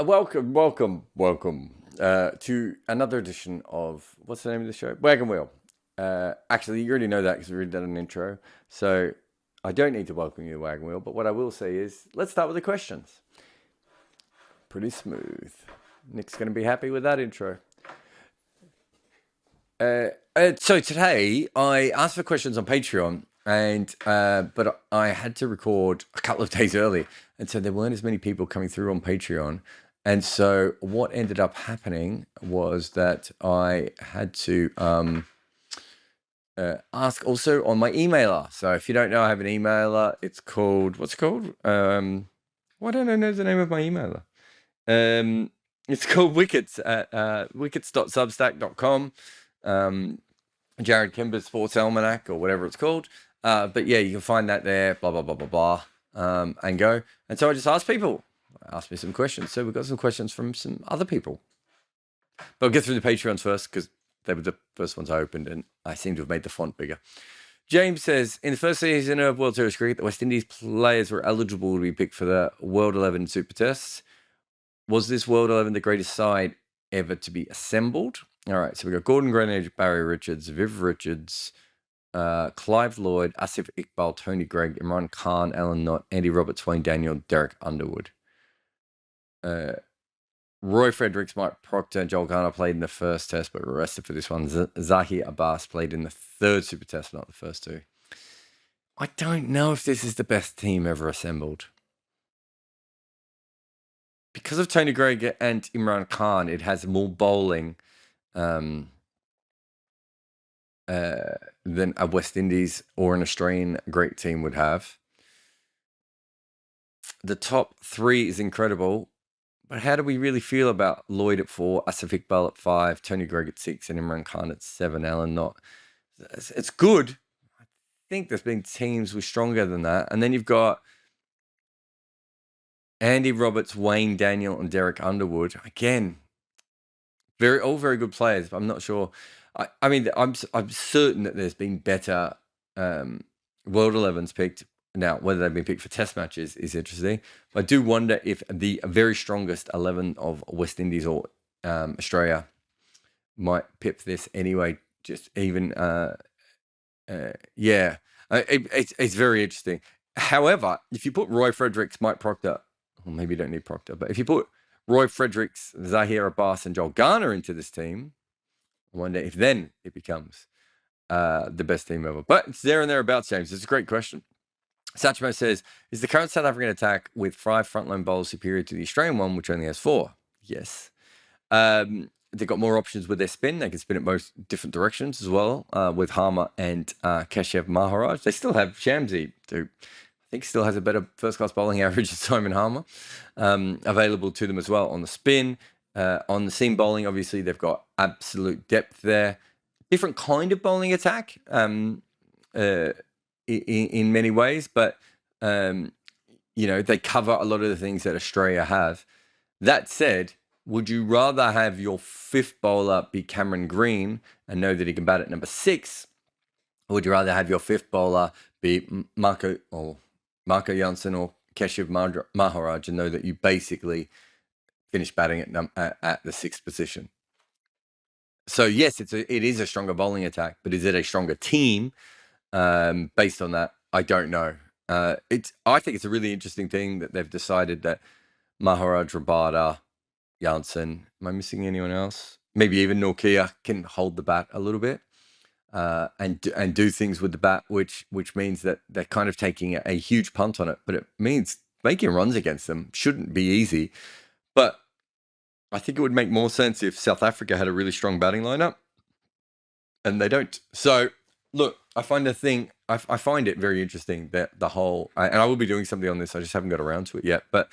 welcome to another edition of, what's the name of the show? Wagon Wheel. Actually, you already know that because we already done an intro. So I don't need to welcome you to Wagon Wheel, but what I will say is, let's start with the questions. Pretty smooth. Nick's going to be happy with that intro. So today I asked for questions on Patreon, and but I had to record a couple of days early, and so there weren't as many people coming through on Patreon. And so what ended up happening was that I had to ask also on my emailer. So if you don't know, I have an emailer. It's called, what's it called? Why don't I know the name of my emailer? It's called Wickets at wickets.substack.com. Jarrod Kimber Sports Almanac or whatever it's called. But yeah, you can find that there, blah, blah, blah, blah, blah, and go. And so I just asked people. Ask me some questions. So we've got some questions from some other people. But I'll get through the Patreons first because they were the first ones I opened and I seem to have made the font bigger. James says, in the first season of World Series cricket, the West Indies players were eligible to be picked for the World 11 Super Tests. Was this World 11 the greatest side ever to be assembled? All right, so we've got Gordon Greenidge, Barry Richards, Viv Richards, Clive Lloyd, Asif Iqbal, Tony Greig, Imran Khan, Alan Knott, Andy Roberts, Wayne Daniel, Derek Underwood. Roy Fredericks, Mike Proctor, and Joel Garner played in the first test, but were arrested for this one. Zahir Abbas played in the third Super Test, not the first two. I don't know if this is the best team ever assembled. Because of Tony Greig and Imran Khan, it has more bowling than a West Indies or an Australian great team would have. The top three is incredible. But how do we really feel about Lloyd at 4, Asif Iqbal at 5, Tony Greig at 6, and Imran Khan at 7? Alan Knott. It's good. I think there's been teams with stronger than that. And then you've got Andy Roberts, Wayne Daniel, and Derek Underwood. Again, all very good players, but I'm not sure. I mean, I'm certain that there's been better World 11s picked. Now, whether they've been picked for test matches is interesting. But I do wonder if the very strongest 11 of West Indies or Australia might pip this anyway. Just even, yeah. It's very interesting. However, if you put Roy Fredericks, Mike Proctor, well, maybe you don't need Proctor, but if you put Roy Fredericks, Zahir Abbas, and Joel Garner into this team, I wonder if then it becomes the best team ever. But it's there and thereabouts, James. It's a great question. Satchmo says, is the current South African attack with 5 frontline bowlers superior to the Australian one, which only has 4? Yes. They've got more options with their spin. They can spin it both different directions as well, with Harmer and Kashev Maharaj. They still have Shamsi, who I think still has a better first-class bowling average than Simon Harmer, available to them as well on the spin. On the seam bowling, obviously, they've got absolute depth there. Different kind of bowling attack. In many ways, but they cover a lot of the things that Australia have. That said, would you rather have your 5th bowler be Cameron Green and know that he can bat at number 6, or would you rather have your 5th bowler be Marco Janssen or Keshav Maharaj and know that you basically finish batting at the 6th position? So yes, it is a stronger bowling attack, but is it a stronger team? Based on that, I don't know. I think it's a really interesting thing that they've decided that Maharaj, Rabada, Janssen, am I missing anyone else? Maybe even Norkia can hold the bat a little bit and do things with the bat, which means that they're kind of taking a huge punt on it. But it means making runs against them shouldn't be easy. But I think it would make more sense if South Africa had a really strong batting lineup, and they don't. So look, I find it very interesting that the whole, and I will be doing something on this. I just haven't got around to it yet. But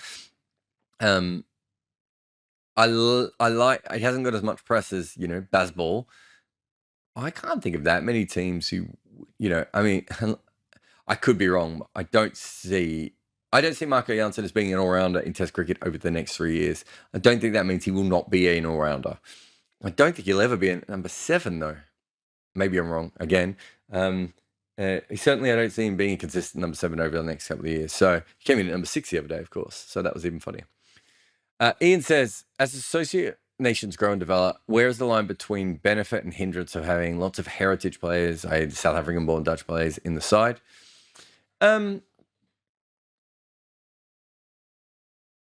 I like it hasn't got as much press as Bazball. I can't think of that many teams who, I mean, I could be wrong. I don't see Marco Janssen as being an all-rounder in Test cricket over the next 3 years. I don't think that means he will not be an all-rounder. I don't think he'll ever be a number 7 though. Maybe I'm wrong again. Certainly, I don't see him being a consistent number 7 over the next couple of years. So he came in at number 6 the other day, of course. So that was even funnier. Ian says, as associate nations grow and develop, where is the line between benefit and hindrance of having lots of heritage players, i.e. South African-born Dutch players, in the side? I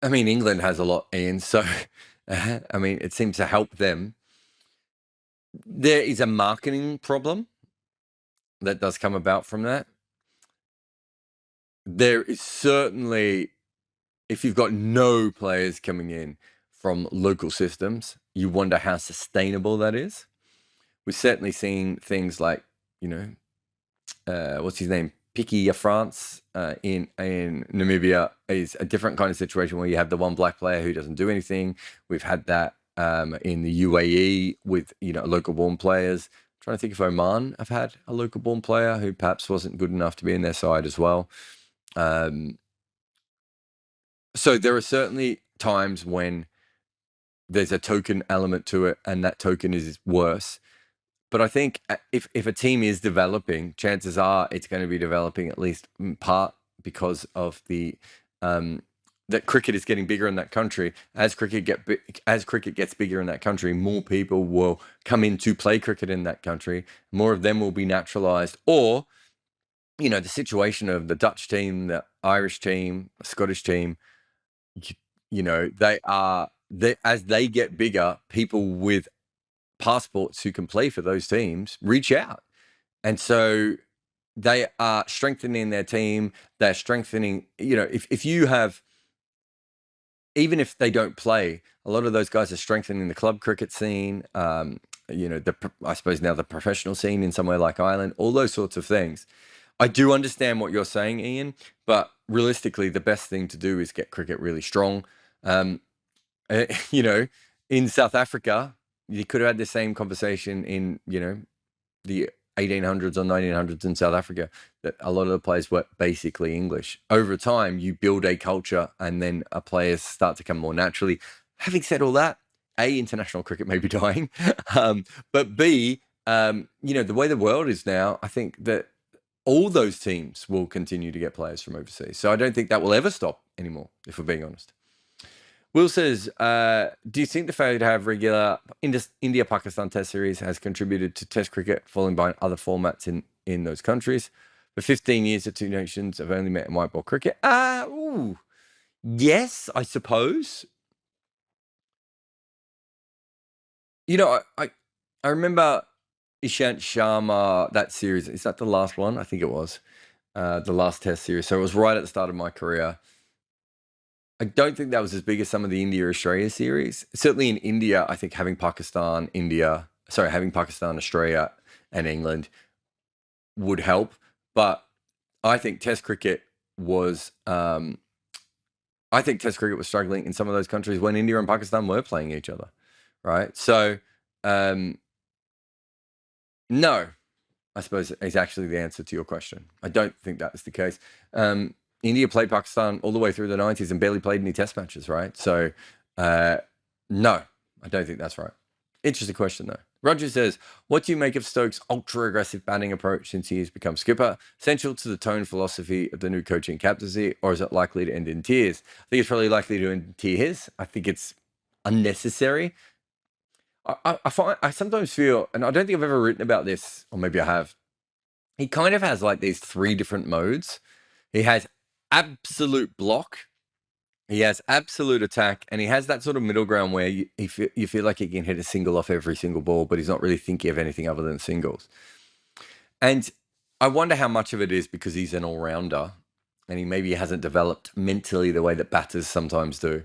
mean, England has a lot, Ian, so I mean, it seems to help them. There is a marketing problem that does come about from that. There is certainly, if you've got no players coming in from local systems, you wonder how sustainable that is. We've certainly seen things like, what's his name? Picky France in Namibia is a different kind of situation where you have the one black player who doesn't do anything. We've had that in the UAE with local born players. I'm trying to think if Oman have had a local born player who perhaps wasn't good enough to be in their side as well. So there are certainly times when there's a token element to it, and that token is worse. But I think if a team is developing, chances are it's going to be developing at least in part because of the that cricket is getting bigger in that country. As cricket gets bigger in that country, more people will come in to play cricket in that country. More of them will be naturalized, or the situation of the Dutch team, the Irish team, the Scottish team. As they get bigger, people with passports who can play for those teams reach out, and so they are strengthening their team. They're strengthening, if you have, even if they don't play, a lot of those guys are strengthening the club cricket scene, I suppose now the professional scene in somewhere like Ireland, all those sorts of things. I do understand what you're saying, Ian, but realistically the best thing to do is get cricket really strong. In South Africa, you could have had the same conversation in, the 1800s or 1900s in South Africa, that a lot of the players were basically English. Over time, you build a culture and then players start to come more naturally. Having said all that, A, international cricket may be dying, but B, the way the world is now, I think that all those teams will continue to get players from overseas. So I don't think that will ever stop anymore, if we're being honest. Will says, do you think the failure to have regular India-Pakistan Test series has contributed to Test cricket falling behind other formats in those countries? For 15 years, the two nations have only met in white ball cricket. Yes, I suppose. I remember Ishant Sharma, that series. Is that the last one? I think it was. The last Test series. So it was right at the start of my career. I don't think that was as big as some of the India-Australia series. Certainly in India, I think having Pakistan, Australia, and England would help. But I think Test cricket was struggling in some of those countries when India and Pakistan were playing each other, right? So, no, I suppose is actually the answer to your question. I don't think that's the case. India played Pakistan all the way through the 90s and barely played any test matches, right? So, no, I don't think that's right. Interesting question, though. Roger says, what do you make of Stokes' ultra-aggressive batting approach since he has become skipper? Essential to the tone philosophy of the new coaching captaincy, or is it likely to end in tears? I think it's probably likely to end in tears. I think it's unnecessary. I sometimes feel, and I don't think I've ever written about this, or maybe I have, he kind of has like these three different modes. He has absolute block, he has absolute attack, and he has that sort of middle ground where you feel like he can hit a single off every single ball, but he's not really thinking of anything other than singles. And I wonder how much of it is because he's an all-rounder and he maybe hasn't developed mentally the way that batters sometimes do.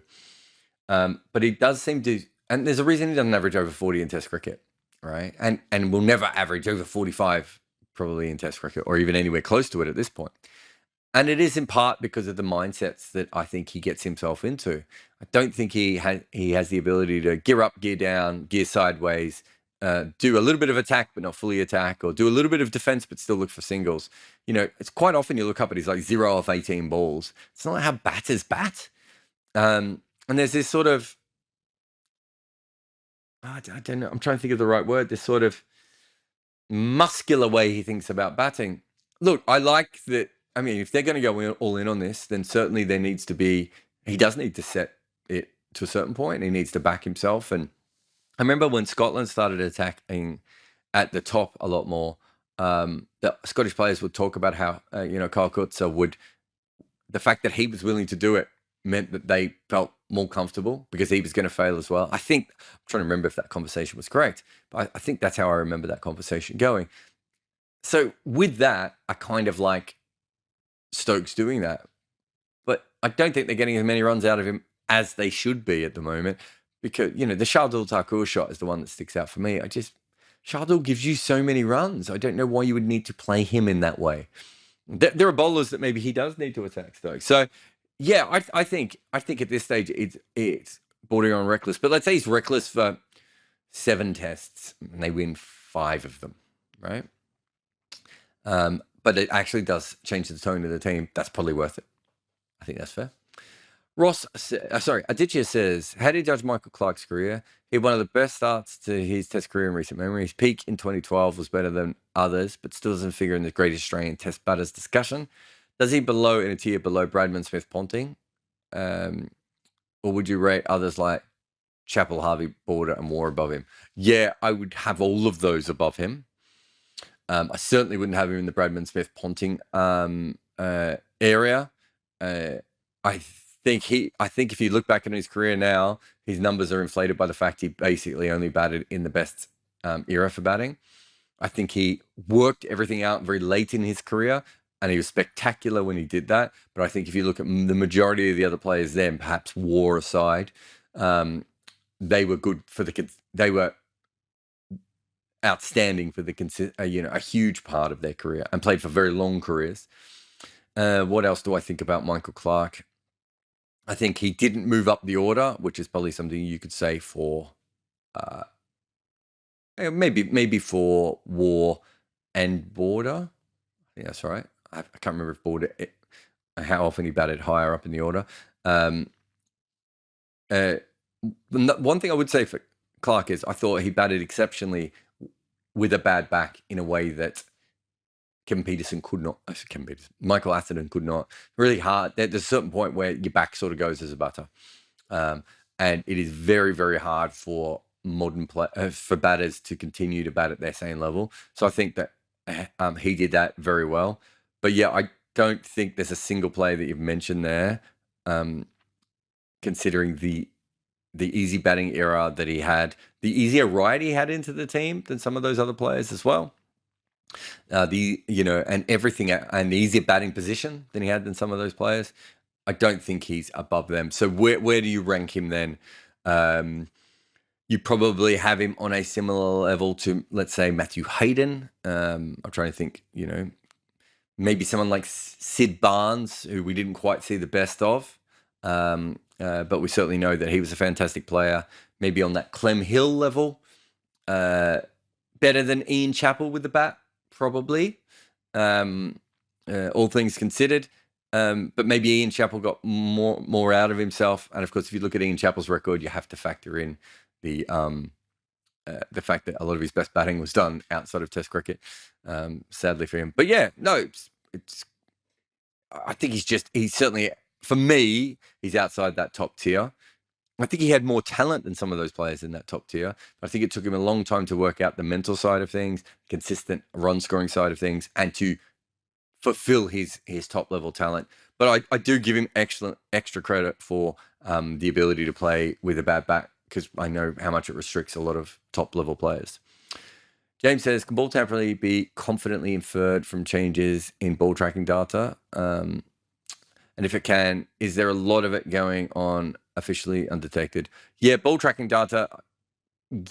But he does seem to, and there's a reason he doesn't average over 40 in Test cricket, right? And will never average over 45 probably in Test cricket, or even anywhere close to it at this point. And it is in part because of the mindsets that I think he gets himself into. I don't think he has the ability to gear up, gear down, gear sideways, do a little bit of attack but not fully attack, or do a little bit of defense but still look for singles. It's quite often you look up and he's like 0 of 18 balls. It's not how batters bat. And there's this sort of, I don't know, I'm trying to think of the right word, this sort of muscular way he thinks about batting. Look, I like that. If they're going to go all in on this, then certainly he does need to set it to a certain point. He needs to back himself. And I remember when Scotland started attacking at the top a lot more, the Scottish players would talk about how, Kyle Coetzer the fact that he was willing to do it meant that they felt more comfortable because he was going to fail as well. I'm trying to remember if that conversation was correct, but I think that's how I remember that conversation going. So with that, I kind of like Stokes doing that. But I don't think they're getting as many runs out of him as they should be at the moment because, the Shardul Thakur shot is the one that sticks out for me. Shardul gives you so many runs. I don't know why you would need to play him in that way. There are bowlers that maybe he does need to attack Stokes. So, yeah, I think at this stage it's bordering on reckless. But let's say he's reckless for 7 tests and they win 5 of them, right? But it actually does change the tone of the team. That's probably worth it. I think that's fair. Aditya says, how do you judge Michael Clarke's career? He had one of the best starts to his test career in recent memory. His peak in 2012 was better than others, but still doesn't figure in the great Australian test batters discussion. Does he in a tier below Bradman, Smith, Ponting? Or would you rate others like Chappell, Harvey, Border, and Moore above him? Yeah, I would have all of those above him. I certainly wouldn't have him in the Bradman, Smith, Ponting area. I think if you look back at his career now, his numbers are inflated by the fact he basically only batted in the best era for batting. I think he worked everything out very late in his career, and he was spectacular when he did that. But I think if you look at the majority of the other players then, perhaps War aside, they were good for they were outstanding for a huge part of their career and played for very long careers. What else do I think about Michael Clarke? I think he didn't move up the order, which is probably something you could say for maybe for War and Border. I think that's right. I can't remember if Border how often he batted higher up in the order. One thing I would say for Clarke is I thought he batted exceptionally with a bad back in a way that Michael Atherton could not. Really hard. There's a certain point where your back sort of goes as a batter. And it is very, very hard for for batters to continue to bat at their same level. So I think that he did that very well. But yeah, I don't think there's a single player that you've mentioned there, considering the easy batting era that he had, the easier ride he had into the team than some of those other players as well. And everything, and the easier batting position than he had than some of those players. I don't think he's above them. So where do you rank him then? You probably have him on a similar level to, let's say, Matthew Hayden. I'm trying to think, maybe someone like Sid Barnes, who we didn't quite see the best of. But we certainly know that he was a fantastic player. Maybe on that Clem Hill level. Better than Ian Chappell with the bat, probably. All things considered. But maybe Ian Chappell got more out of himself. And of course, if you look at Ian Chappell's record, you have to factor in the fact that a lot of his best batting was done outside of Test cricket, sadly for him. But yeah, no, I think he's certainly, for me, he's outside that top tier. I think he had more talent than some of those players in that top tier. I think it took him a long time to work out the mental side of things, consistent run scoring side of things, and to fulfill his top level talent. But I do give him extra credit for the ability to play with a bad bat, because I know how much it restricts a lot of top level players. James says, can ball tampering be confidently inferred from changes in ball tracking data? And if it can, is there a lot of it going on officially undetected? Yeah, ball tracking data,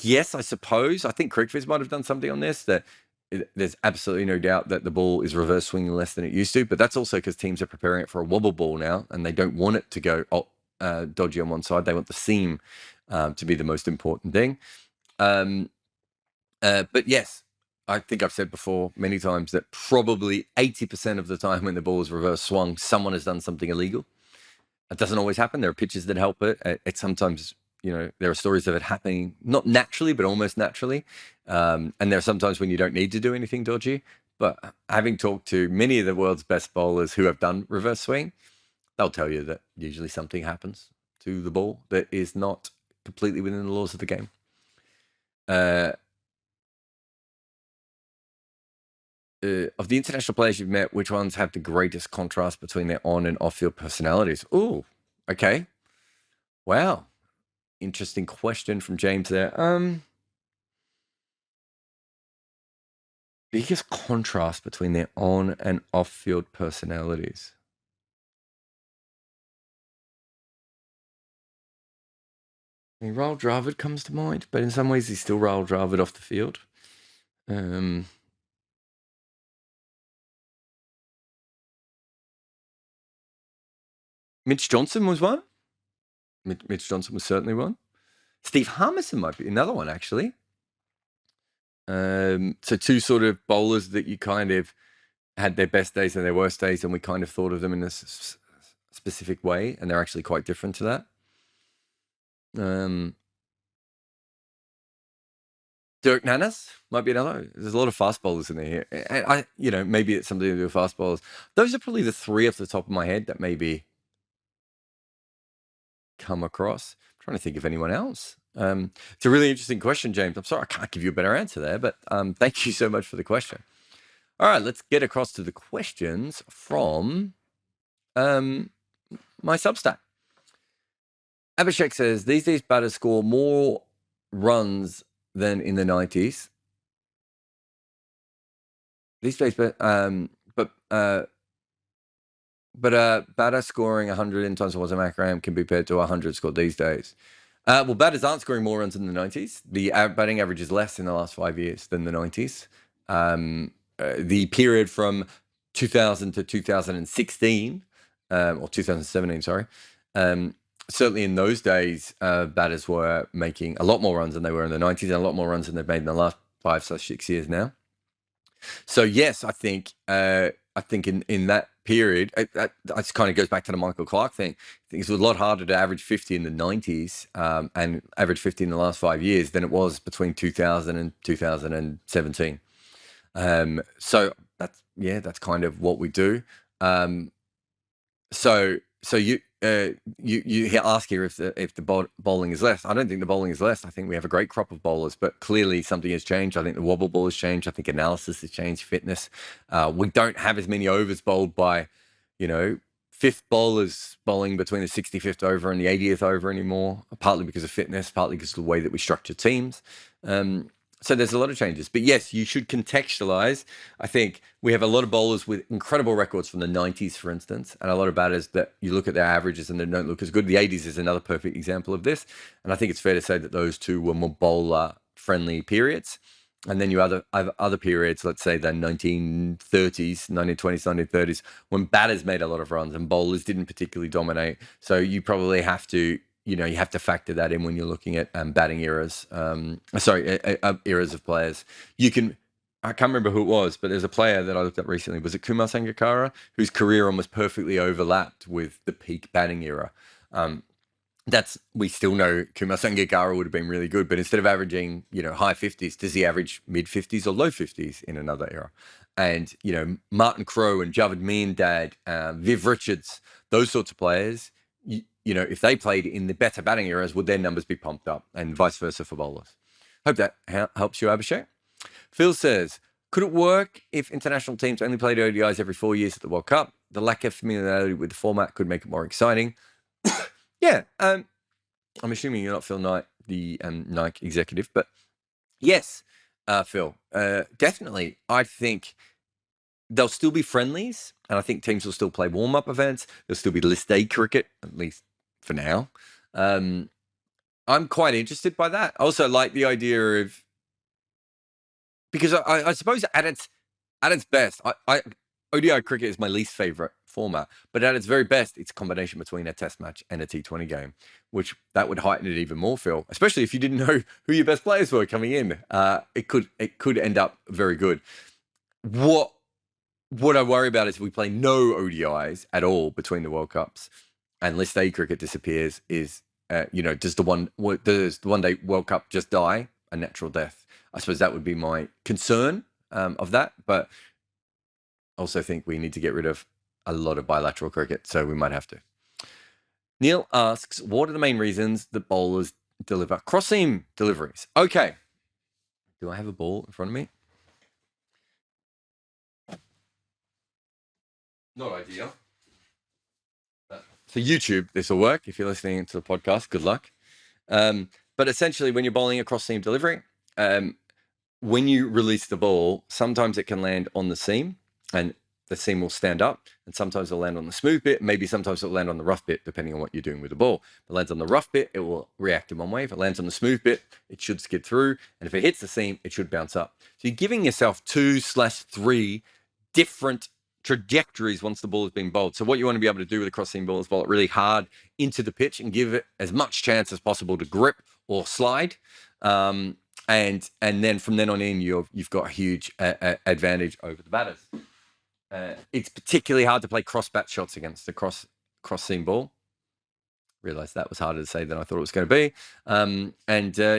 yes, I suppose. I think CricViz might have done something on this, that there's absolutely no doubt that the ball is reverse swinging less than it used to, but that's also because teams are preparing it for a wobble ball now, and they don't want it to go dodgy on one side. They want the seam to be the most important thing. But yes, I think I've said before many times that probably 80% of the time when the ball is reverse swung, someone has done something illegal. It doesn't always happen. There are pitches that help it. It sometimes, there are stories of it happening not naturally, but almost naturally. And there are sometimes when you don't need to do anything dodgy. But having talked to many of the world's best bowlers who have done reverse swing, they'll tell you that usually something happens to the ball that is not completely within the laws of the game. Of the international players you've met, which ones have the greatest contrast between their on and off-field personalities? Ooh, okay. Wow. Interesting question from James there. Biggest contrast between their on and off-field personalities. I mean, Raul Dravid comes to mind, but in some ways he's still Raul Dravid off the field. Mitch Johnson was one. Mitch Johnson was certainly one. Steve Harmison might be another one, actually. So two sort of bowlers that you kind of had their best days and their worst days, and we kind of thought of them in a specific way, and they're actually quite different to that. Dirk Nannes might be another. There's a lot of fast bowlers in there. And maybe it's something to do with fast bowlers. Those are probably the three off the top of my head that maybe come across. I'm trying to think of anyone else. It's a really interesting question, James. I'm sorry I can't give you a better answer there, but thank you so much for the question. All right, let's get across to the questions from my Substack. Abhishek says, these days batters score more runs than in the 90s. These days, but batter scoring 100 in times was a Macram can be compared to 100 scored these days. Well, batters aren't scoring more runs in the 90s. The batting average is less in the last 5 years than the 90s. The period from 2000 to 2016, or 2017, sorry. Certainly in those days, batters were making a lot more runs than they were in the 90s, and a lot more runs than they've made in the last 5/6 years now. So yes, I think in that period, that kind of goes back to the Michael Clark thing. I think it was a lot harder to average 50 in the 90s and average 50 in the last 5 years than it was between 2000 and 2017. So that's kind of what we do. So you ask here if the bowling is less. I don't think the bowling is less. I think we have a great crop of bowlers, but clearly something has changed. I think the wobble ball has changed. I think analysis has changed, fitness. We don't have as many overs bowled by, fifth bowlers bowling between the 65th over and the 80th over anymore, partly because of fitness, partly because of the way that we structure teams. So there's a lot of changes. But yes, you should contextualize. I think we have a lot of bowlers with incredible records from the 90s, for instance, and a lot of batters that you look at their averages and they don't look as good. The 80s is another perfect example of this. And I think it's fair to say that those two were more bowler-friendly periods. And then you have other periods, let's say the 1930s, 1920s, 1930s, when batters made a lot of runs and bowlers didn't particularly dominate. So you probably have to you have to factor that in when you're looking at batting eras. Eras of players. I can't remember who it was, but there's a player that I looked at recently. Was it Kumar Sangakkara, whose career almost perfectly overlapped with the peak batting era? We still know Kumar Sangakkara would have been really good, but instead of averaging, high 50s, does he average mid 50s or low 50s in another era? And, Martin Crowe and Javed Miandad, Viv Richards, those sorts of players, if they played in the better batting eras, would their numbers be pumped up, and vice versa for bowlers? Hope that helps you, Abhishek. Phil says, could it work if international teams only played ODIs every 4 years at the World Cup? The lack of familiarity with the format could make it more exciting. Yeah, I'm assuming you're not Phil Knight, the Nike executive, but yes, Phil, definitely. I think there'll still be friendlies, and I think teams will still play warm-up events. There'll still be list A cricket, at least for now. I'm quite interested by that. I also like the idea of, because I suppose at its best, ODI cricket is my least favorite format, but at its very best, it's a combination between a test match and a T20 game, which that would heighten it even more, Phil, especially if you didn't know who your best players were coming in. It could end up very good. What I worry about is if we play no ODIs at all between the World Cups and list A cricket disappears, does the one day World Cup just die a natural death? I suppose that would be my concern of that, but also think we need to get rid of a lot of bilateral cricket, so we might have to. Neil asks, what are the main reasons that bowlers deliver cross-seam deliveries? Okay. Do I have a ball in front of me? Not ideal. For YouTube, this will work. If you're listening to the podcast, good luck. But essentially, when you're bowling a cross-seam delivery, when you release the ball, sometimes it can land on the seam and the seam will stand up, and sometimes it'll land on the smooth bit. Maybe sometimes it'll land on the rough bit, depending on what you're doing with the ball. If it lands on the rough bit, it will react in one way. If it lands on the smooth bit, it should skid through. And if it hits the seam, it should bounce up. So you're giving yourself 2/3 different trajectories once the ball has been bowled. So what you want to be able to do with a cross-seam ball is bowl it really hard into the pitch and give it as much chance as possible to grip or slide. And then from then on in, you've got a huge advantage over the batters. It's particularly hard to play cross-bat shots against the cross-seam ball. Realized that was harder to say than I thought it was going to be.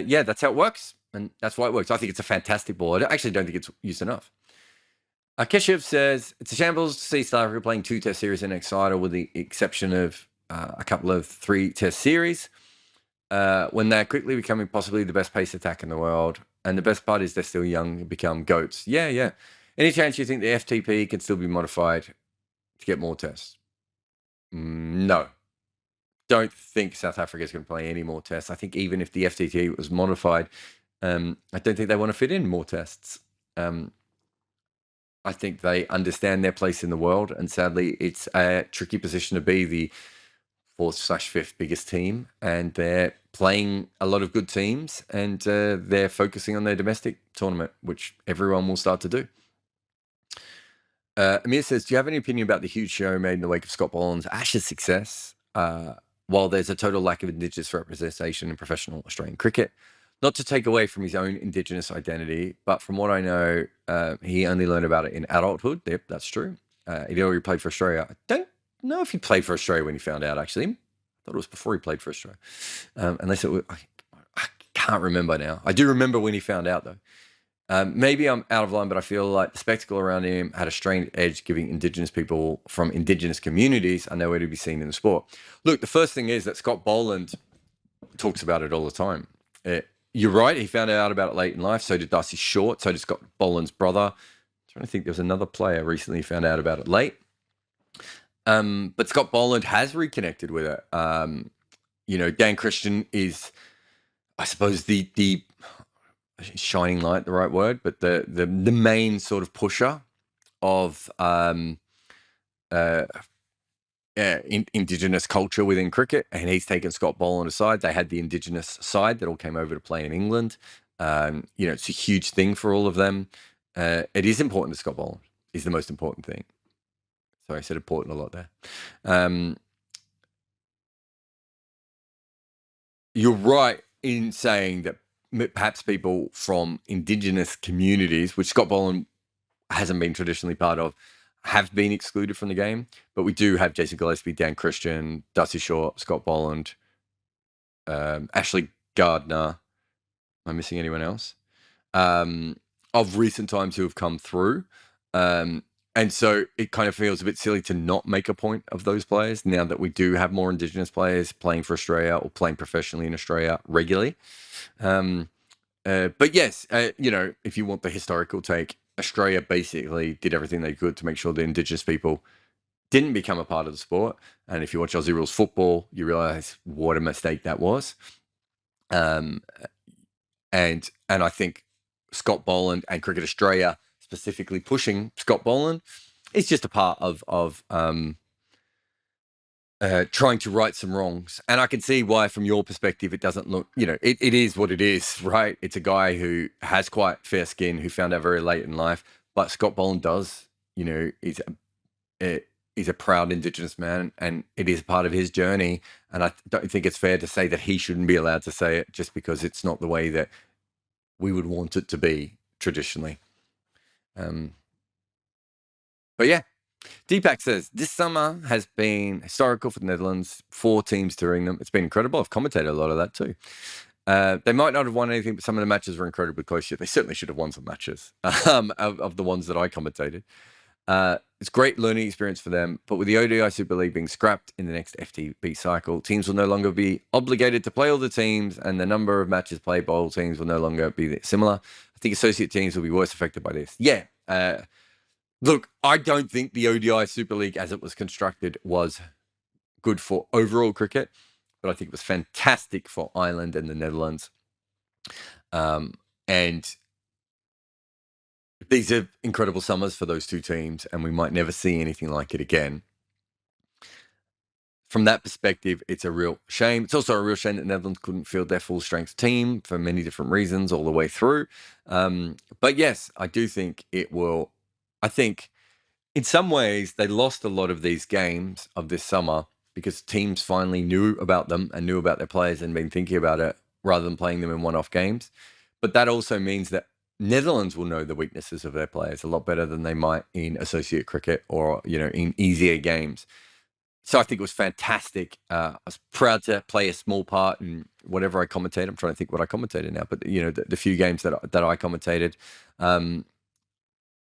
Yeah, that's how it works. And that's why it works. I think it's a fantastic ball. I actually don't think it's used enough. Keshev says, it's a shambles to see South Africa playing 2 test series in Exeter with the exception of a couple of 3 test series. When they're quickly becoming possibly the best pace attack in the world. And the best part is they're still young and become GOATs. Yeah. Any chance you think the FTP can still be modified to get more tests? No. Don't think South Africa is going to play any more tests. I think even if the FTP was modified, I don't think they want to fit in more tests. I think they understand their place in the world. And sadly, it's a tricky position to be the 4th/5th biggest team, and they're playing a lot of good teams, and they're focusing on their domestic tournament, which everyone will start to do. Amir says, do you have any opinion about the huge show made in the wake of Scott Boland's Ashes success? While there's a total lack of Indigenous representation in professional Australian cricket, not to take away from his own Indigenous identity, but from what I know, he only learned about it in adulthood. Yep, that's true. He'd already played for Australia. I don't know if he played for Australia when he found out, actually. I thought it was before he played for Australia. Unless it was, I can't remember now. I do remember when he found out, though. Maybe I'm out of line, but I feel like the spectacle around him had a strange edge, giving Indigenous people from Indigenous communities nowhere to be seen in the sport. Look, the first thing is that Scott Boland talks about it all the time. You're right, he found out about it late in life. So did Darcy Short. So did Scott Boland's brother. I'm trying to think, there was another player recently who found out about it late. But Scott Boland has reconnected with it. Dan Christian is, I suppose, the shining light, the right word, but the main sort of pusher of Indigenous culture within cricket, and he's taken Scott Boland aside. They had the Indigenous side that all came over to play in England. It's a huge thing for all of them. It is important to Scott Boland. Is the most important thing. Sorry, I said important a lot there. You're right in saying that perhaps people from Indigenous communities, which Scott Boland hasn't been traditionally part of, have been excluded from the game. But we do have Jason Gillespie, Dan Christian, Darcy Short, Scott Boland, Ashley Gardner. Am I missing anyone else? Of recent times who have come through. And so it kind of feels a bit silly to not make a point of those players now that we do have more Indigenous players playing for Australia or playing professionally in Australia regularly. But yes, if you want the historical take, Australia basically did everything they could to make sure the Indigenous people didn't become a part of the sport. And if you watch Aussie Rules football, you realize what a mistake that was. And I think Scott Boland and Cricket Australia specifically pushing Scott Boland is just a part of trying to right some wrongs. And I can see why, from your perspective, it doesn't look, it is what it is, right? It's a guy who has quite fair skin, who found out very late in life. But Scott Boland does, he's a proud Indigenous man, and it is part of his journey. And I don't think it's fair to say that he shouldn't be allowed to say it just because it's not the way that we would want it to be traditionally. But yeah, Deepak says, this summer has been historical for the Netherlands, 4 teams touring them. It's been incredible. I've commentated a lot of that too. They might not have won anything, but some of the matches were incredibly close. They certainly should have won some matches of the ones that I commentated. It's great learning experience for them, but with the ODI Super League being scrapped in the next FTP cycle, teams will no longer be obligated to play all the teams, and the number of matches played by all teams will no longer be similar. I think associate teams will be worse affected by this. Yeah. Look, I don't think the ODI Super League as it was constructed was good for overall cricket, but I think it was fantastic for Ireland and the Netherlands. And these are incredible summers for those two teams, and we might never see anything like it again. From that perspective, it's a real shame. It's also a real shame that Netherlands couldn't field their full strength team for many different reasons all the way through. But yes, I do think it will. I think in some ways they lost a lot of these games of this summer because teams finally knew about them and knew about their players and been thinking about it rather than playing them in one-off games. But that also means that Netherlands will know the weaknesses of their players a lot better than they might in associate cricket or, in easier games. So I think it was fantastic. I was proud to play a small part in whatever I commentated. I'm trying to think what I commentated now, but the few games that I commentated,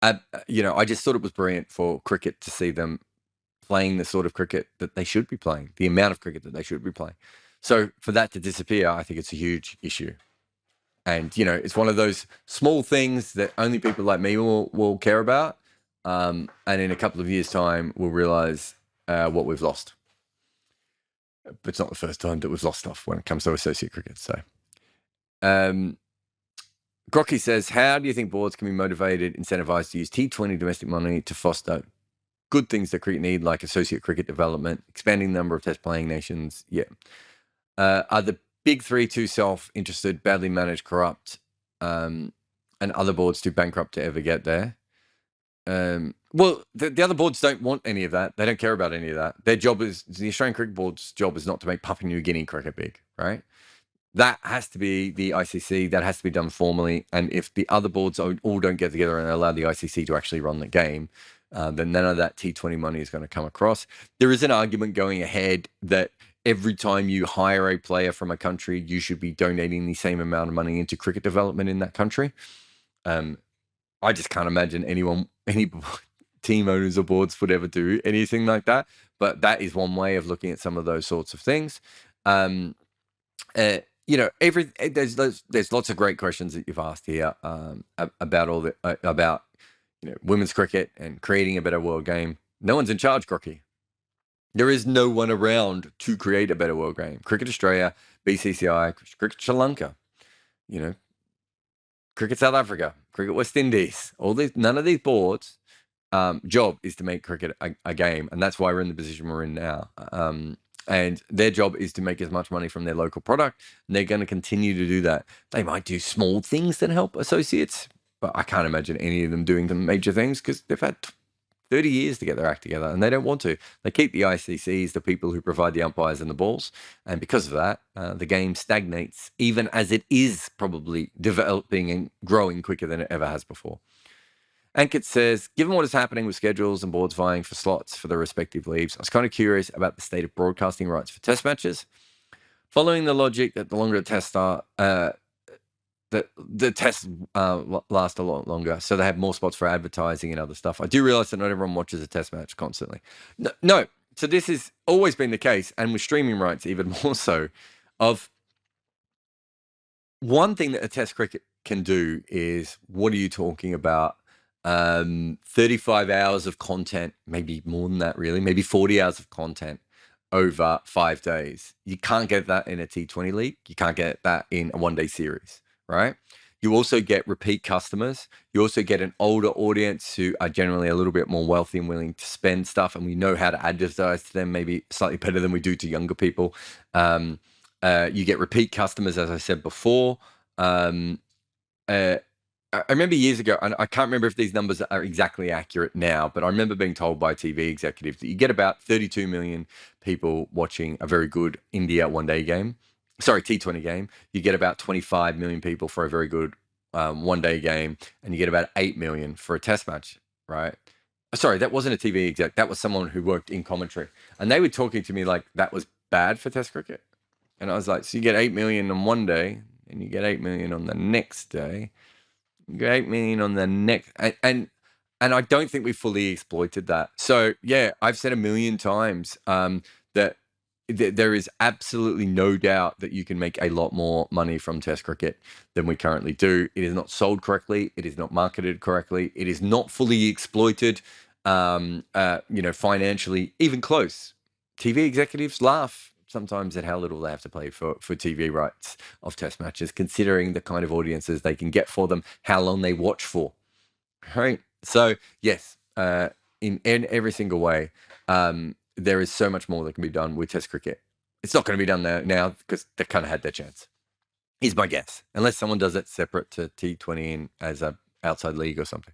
I just thought it was brilliant for cricket to see them playing the sort of cricket that they should be playing, the amount of cricket that they should be playing. So for that to disappear, I think it's a huge issue. And, it's one of those small things that only people like me will care about. And in a couple of years' time, we'll realize what we've lost. But it's not the first time that we've lost stuff when it comes to associate cricket. So, Grocky says, how do you think boards can be motivated, incentivized to use T20 domestic money to foster good things that cricket need, like associate cricket development, expanding the number of test playing nations? Yeah. Are the big three too self-interested, badly managed, corrupt, and other boards too bankrupt to ever get there? Well, the other boards don't want any of that. They don't care about any of that. Their job is, the Australian Cricket Board's job is not to make Papua New Guinea cricket big, right? That has to be the ICC. That has to be done formally. And if the other boards all don't get together and allow the ICC to actually run the game, then none of that T20 money is going to come across. There is an argument going ahead that every time you hire a player from a country, you should be donating the same amount of money into cricket development in that country. I just can't imagine any team owners or boards would ever do anything like that. But that is one way of looking at some of those sorts of things. There's lots of great questions that you've asked here about women's cricket and creating a better world game. No one's in charge, Grocky. There is no one around to create a better world game. Cricket Australia, BCCI, Cricket Sri Lanka, Cricket South Africa, Cricket West Indies, none of these boards' job is to make cricket a game, and that's why we're in the position we're in now. And their job is to make as much money from their local product, and they're going to continue to do that. They might do small things that help associates, but I can't imagine any of them doing the major things because they've had 30 years to get their act together, and they don't want to. They keep the ICCs, the people who provide the umpires and the balls, and because of that, the game stagnates, even as it is probably developing and growing quicker than it ever has before. Ankit says, given what is happening with schedules and boards vying for slots for the respective leagues, I was kind of curious about the state of broadcasting rights for test matches. Following the logic that the longer the tests are, the tests last a lot longer, so they have more spots for advertising and other stuff. I do realize that not everyone watches a test match constantly. No. So this has always been the case, and with streaming rights even more so. Of one thing that a test cricket can do is, what are you talking about? 35 hours of content, maybe more than that, really, maybe 40 hours of content over 5 days. You can't get that in a T20 league. You can't get that in a one-day series, right? You also get repeat customers. You also get an older audience who are generally a little bit more wealthy and willing to spend stuff, and we know how to advertise to them maybe slightly better than we do to younger people. You get repeat customers, as I said before. I remember years ago, and I can't remember if these numbers are exactly accurate now, but I remember being told by TV executives that you get about 32 million people watching a very good India one-day game. Sorry, T20 game. You get about 25 million people for a very good one-day game, and you get about 8 million for a test match, right? Sorry, that wasn't a TV exec. That was someone who worked in commentary. And they were talking to me like that was bad for test cricket. And I was like, so you get 8 million on one day, and you get 8 million on the next day. You get 8 million on the next, and And I don't think we fully exploited that. So yeah, I've said a million times that there is absolutely no doubt that you can make a lot more money from Test cricket than we currently do. It is not sold correctly. It is not marketed correctly. It is not fully exploited, financially, even close. TV executives laugh sometimes at how little they have to pay for TV rights of Test matches, considering the kind of audiences they can get for them, how long they watch for. Right. So yes, in every single way, there is so much more that can be done with Test cricket. It's not going to be done now because they kind of had their chance. Is my guess, unless someone does it separate to T20 in as a outside league or something.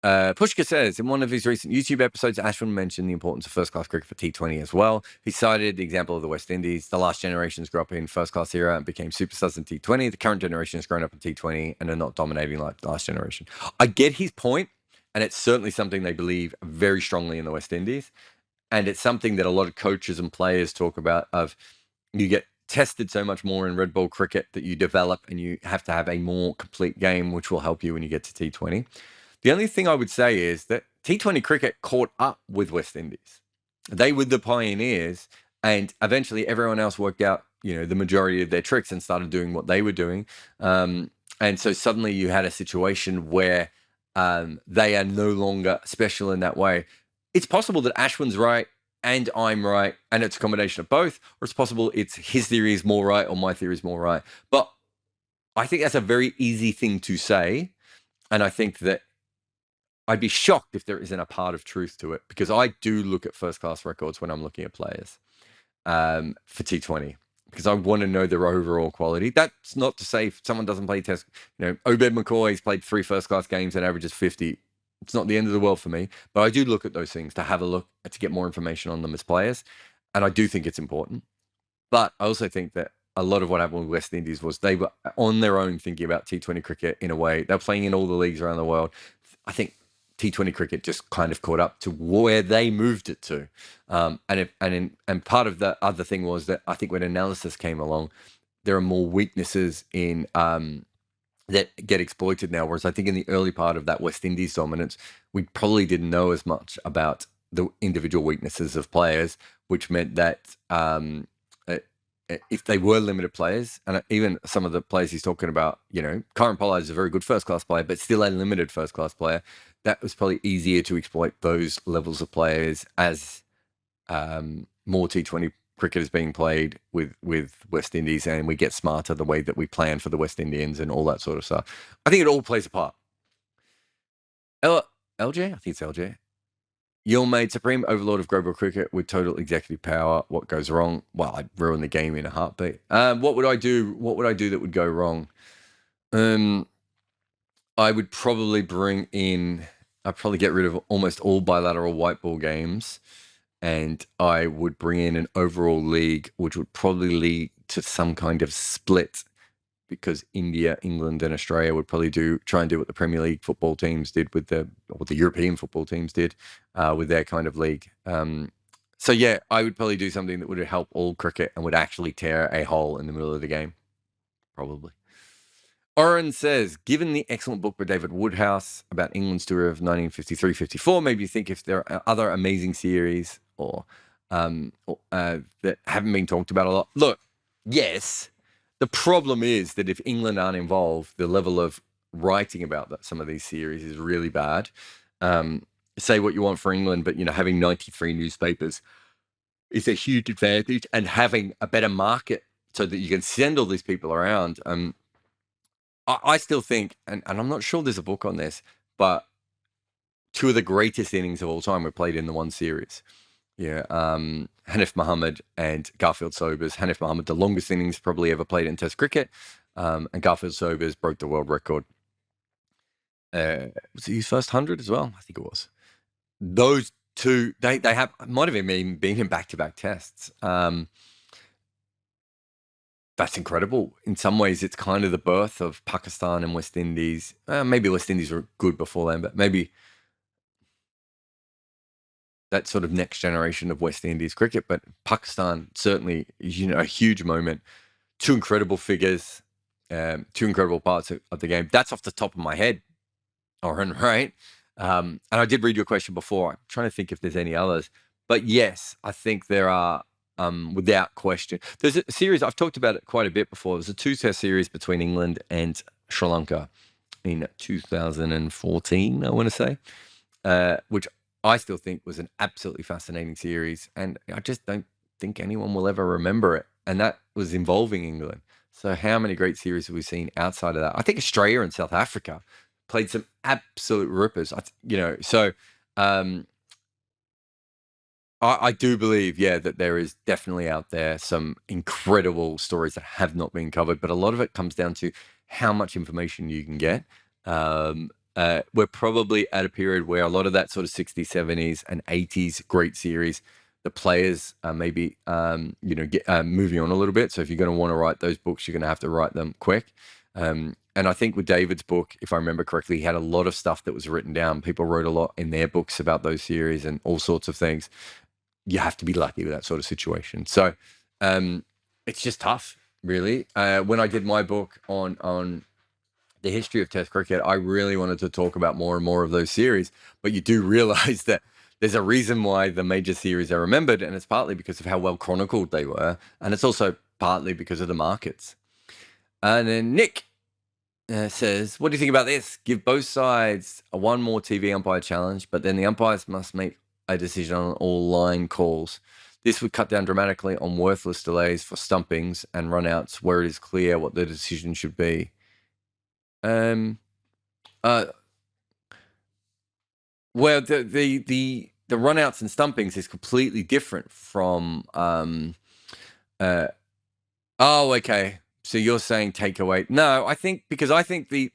Pushka says, in one of his recent YouTube episodes, Ashwin mentioned the importance of first-class cricket for T20 as well. He cited the example of the West Indies. The last generations grew up in first-class era and became superstars in T20. The current generation has grown up in T20 and are not dominating like the last generation. I get his point, and it's certainly something they believe very strongly in the West Indies. And it's something that a lot of coaches and players talk about of you get tested so much more in red ball cricket that you develop and you have to have a more complete game, which will help you when you get to T20. The only thing I would say is that T20 cricket caught up with West Indies. They were the pioneers, and eventually everyone else worked out, the majority of their tricks and started doing what they were doing. And so suddenly you had a situation where they are no longer special in that way. It's possible that Ashwin's right and I'm right, and it's a combination of both, or it's possible it's his theory is more right or my theory is more right. But I think that's a very easy thing to say, and I think that I'd be shocked if there isn't a part of truth to it, because I do look at first-class records when I'm looking at players for T20, because I want to know their overall quality. That's not to say if someone doesn't play Test, Obed McCoy's played 3 first-class games and averages 50. It's not the end of the world for me, but I do look at those things to have a look, to get more information on them as players, and I do think it's important. But I also think that a lot of what happened with West Indies was they were on their own thinking about T20 cricket in a way. They're playing in all the leagues around the world. I think T20 cricket just kind of caught up to where they moved it to. And part of the other thing was that I think when analysis came along, there are more weaknesses in that get exploited now. Whereas I think in the early part of that West Indies dominance, we probably didn't know as much about the individual weaknesses of players, which meant that if they were limited players, and even some of the players he's talking about, Karen Pollard is a very good first-class player, but still a limited first-class player, that was probably easier to exploit those levels of players as more T20 cricket is being played with West Indies, and we get smarter the way that we plan for the West Indians and all that sort of stuff. I think it all plays a part. LJ? I think it's LJ. You're made supreme overlord of global cricket with total executive power. What goes wrong? Well, I'd ruin the game in a heartbeat. What would I do? What would I do that would go wrong? I would probably I'd probably get rid of almost all bilateral white ball games, and I would bring in an overall league, which would probably lead to some kind of split, because India, England, and Australia would probably try and do what the Premier League football teams did what the European football teams did with their kind of league. So yeah, I would probably do something that would help all cricket and would actually tear a hole in the middle of the game, probably. Oren says, given the excellent book by David Woodhouse about England's tour of 1953-54, maybe you think if there are other amazing series or that haven't been talked about a lot. Look, yes. The problem is that if England aren't involved, the level of writing about some of these series is really bad. Say what you want for England, but having 93 newspapers is a huge advantage, and having a better market so that you can send all these people around. I still think, and I'm not sure there's a book on this, but 2 of the greatest innings of all time were played in the one series. Yeah, Hanif Mohammed and Garfield Sobers. Hanif Mohammed, the longest innings probably ever played in Test cricket, and Garfield Sobers broke the world record. Was it his first 100 as well? I think it was. Those 2, they might have even been in back-to-back tests. That's incredible. In some ways, it's kind of the birth of Pakistan and West Indies. Maybe West Indies were good before then, but maybe that sort of next generation of West Indies cricket. But Pakistan certainly, a huge moment. 2 incredible figures, 2 incredible parts of the game. That's off the top of my head, Oren, right? And I did read your question before. I'm trying to think if there's any others. But yes, I think there are, without question. There's a series, I've talked about it quite a bit before. There's a two-test series between England and Sri Lanka in 2014, I want to say, which I still think was an absolutely fascinating series. And I just don't think anyone will ever remember it. And that was involving England. So how many great series have we seen outside of that? I think Australia and South Africa played some absolute rippers. So I do believe, that there is definitely out there some incredible stories that have not been covered, but a lot of it comes down to how much information you can get. We're probably at a period where a lot of that sort of 60s, 70s, and 80s great series, the players maybe get moving on a little bit. So if you're going to want to write those books, you're going to have to write them quick. And I think with David's book, if I remember correctly, he had a lot of stuff that was written down. People wrote a lot in their books about those series and all sorts of things. You have to be lucky with that sort of situation. So it's just tough, really. When I did my book on the history of Test cricket, I really wanted to talk about more and more of those series. But you do realize that there's a reason why the major series are remembered, and it's partly because of how well chronicled they were, and it's also partly because of the markets. And then Nick says, what do you think about this? Give both sides a one more TV umpire challenge, but then the umpires must make a decision on all line calls. This would cut down dramatically on worthless delays for stumpings and runouts where it is clear what the decision should be. Well, the runouts and stumpings is completely different from okay. So you're saying take away? No, I think the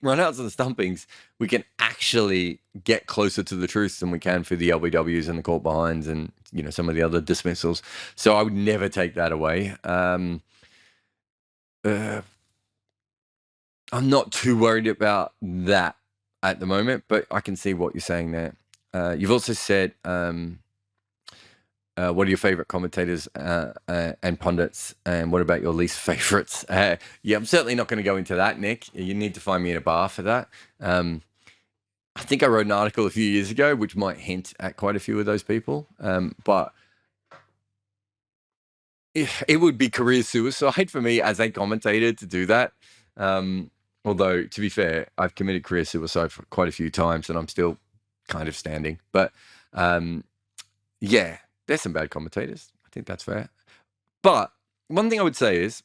runouts and the stumpings, we can actually get closer to the truth than we can for the LBWs and the caught behinds and some of the other dismissals. So I would never take that away. I'm not too worried about that at the moment, but I can see what you're saying there. You've also said, what are your favorite commentators and pundits, and what about your least favorites? I'm certainly not going to go into that, Nick. You need to find me in a bar for that. I think I wrote an article a few years ago which might hint at quite a few of those people, but it would be career suicide for me as a commentator to do that. Although, to be fair, I've committed career suicide for quite a few times and I'm still kind of standing. But there's some bad commentators. I think that's fair. But one thing I would say is,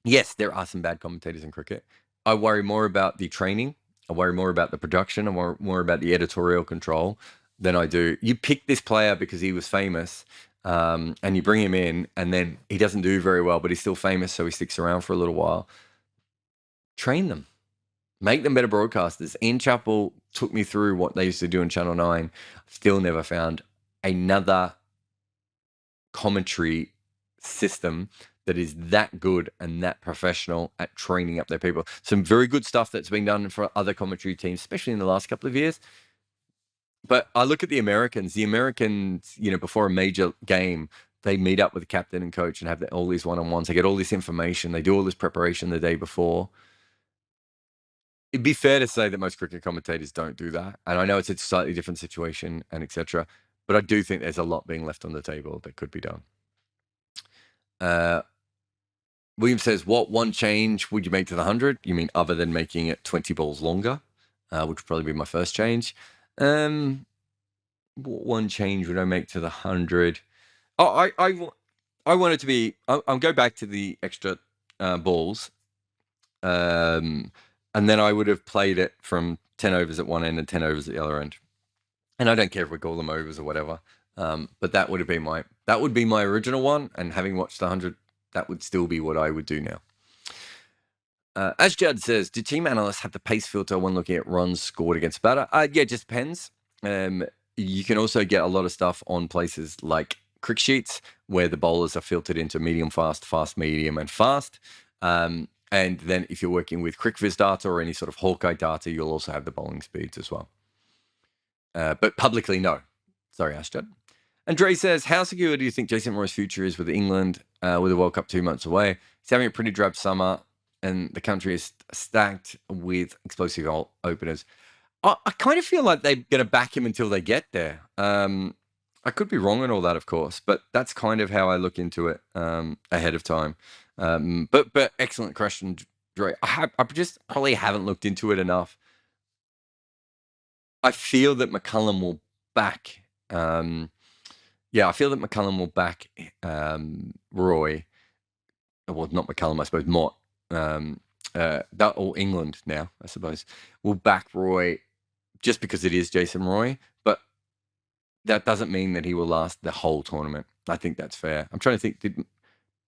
yes, there are some bad commentators in cricket. I worry more about the training. I worry more about the production. I worry more about the editorial control than I do. You pick this player because he was famous, and you bring him in, and then he doesn't do very well, but he's still famous, so he sticks around for a little while. Train them. Make them better broadcasters. Ian Chappell took me through what they used to do in Channel 9. Still never found another commentary system that is that good and that professional at training up their people. Some very good stuff that's been done for other commentary teams, especially in the last couple of years. But I look at the Americans. The Americans, before a major game, they meet up with the captain and coach and have all these one-on-ones. They get all this information. They do all this preparation the day before. It'd be fair to say that most cricket commentators don't do that. And I know it's a slightly different situation and etc. But I do think there's a lot being left on the table that could be done. William says, what one change would you make to the 100? You mean other than making it 20 balls longer? Which would probably be my first change. What one change would I make to the 100? Oh, I want it to be... I'll go back to the extra balls. And then I would have played it from 10 overs at one end and 10 overs at the other end. And I don't care if we call them overs or whatever. But that would be my original one. And having watched the 100, that would still be what I would do now. As Judd says, do team analysts have the pace filter when looking at runs scored against batter? It just depends. You can also get a lot of stuff on places like Crick Sheets, where the bowlers are filtered into medium fast, fast medium, and fast. And then if you're working with CrickViz data or any sort of Hawkeye data, you'll also have the bowling speeds as well. But publicly, no. Sorry, Ashdod. And Dre says, how secure do you think Jason Roy's future is with England with the World Cup 2 months away? He's having a pretty drab summer and the country is stacked with explosive openers. I kind of feel like they're going to back him until they get there. I could be wrong on all that, of course, but that's kind of how I look into it ahead of time. But excellent question, Dre. I just probably haven't looked into it enough. I feel that McCullum will back. I feel that McCullum will back Roy. Well, not McCullum, I suppose. Mott. That or England now, I suppose, will back Roy just because it is Jason Roy. But that doesn't mean that he will last the whole tournament. I think that's fair. I'm trying to think. Did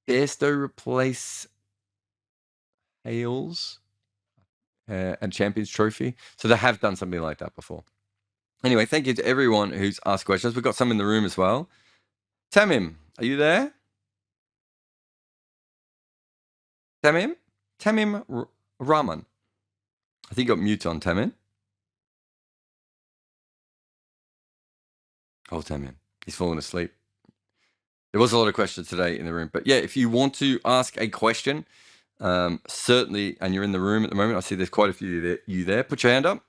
Bairstow replace Hales and Champions Trophy? So they have done something like that before. Anyway, thank you to everyone who's asked questions. We've got some in the room as well. Tamim, are you there? Tamim Rahman. I think you got mute on, Tamim. Oh, Tamim. He's fallen asleep. There was a lot of questions today in the room. But yeah, if you want to ask a question, certainly, and you're in the room at the moment, I see there's quite a few of you there. Put your hand up.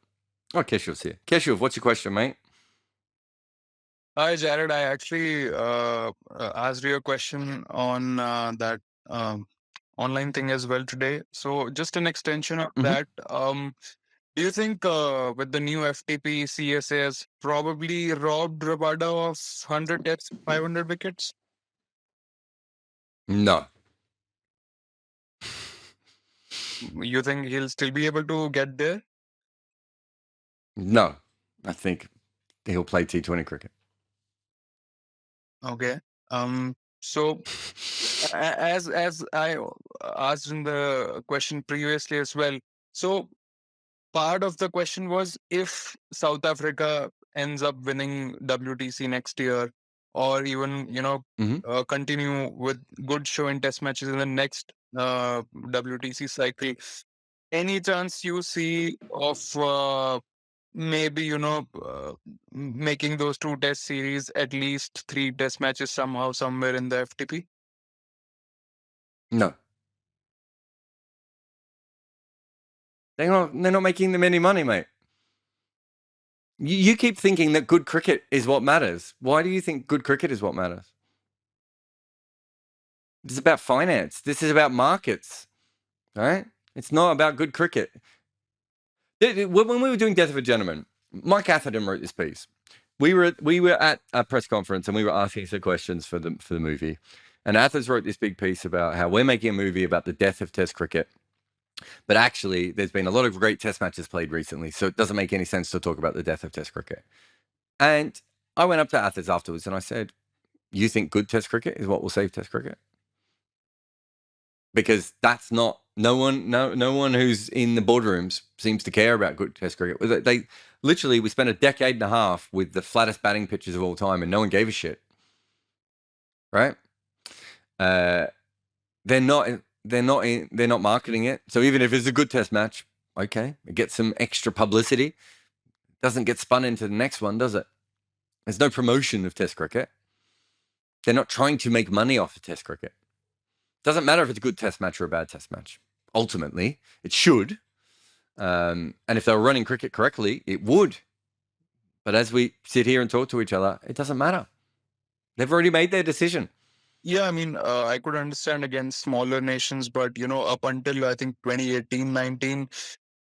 Oh, Keshuv's here. Keshuv, what's your question, mate? Hi, Jarrod. I actually asked you a question on that online thing as well today. So just an extension of that. Do you think with the new FTP, CSA has probably robbed Rabada of 100 deaths, 500 wickets? No. You think he'll still be able to get there? No. I think he'll play T20 cricket. Okay. So as I asked in the question previously as well. So part of the question was if South Africa ends up winning WTC next year, or even continue with good show in test matches in the next WTC cycle, any chance you see of maybe making those 2 test series at least 3 test matches somehow somewhere in the FTP? No. They're not making them any money, mate. You keep thinking that good cricket is what matters. Why do you think good cricket is what matters? This is about finance. This is about markets, right? It's not about good cricket. When we were doing Death of a Gentleman, Mike Atherton wrote this piece. We were at a press conference and we were asking some questions for the movie. And Athers wrote this big piece about how we're making a movie about the death of Test cricket. But actually, there's been a lot of great Test matches played recently, so it doesn't make any sense to talk about the death of Test cricket. And I went up to Athers afterwards and I said, you think good Test cricket is what will save Test cricket? Because that's not no one who's in the boardrooms seems to care about good Test cricket. They literally, we spent a decade and a half with the flattest batting pitches of all time, and no one gave a shit. Right? They're not marketing it. So even if it's a good Test match, okay, it gets some extra publicity. Doesn't get spun into the next one, does it? There's no promotion of Test cricket. They're not trying to make money off of Test cricket. Doesn't matter if it's a good Test match or a bad Test match. Ultimately, it should. And if they were running cricket correctly, it would. But as we sit here and talk to each other, it doesn't matter. They've already made their decision. Yeah, I mean, I could understand against smaller nations, but up until I think 2018-19,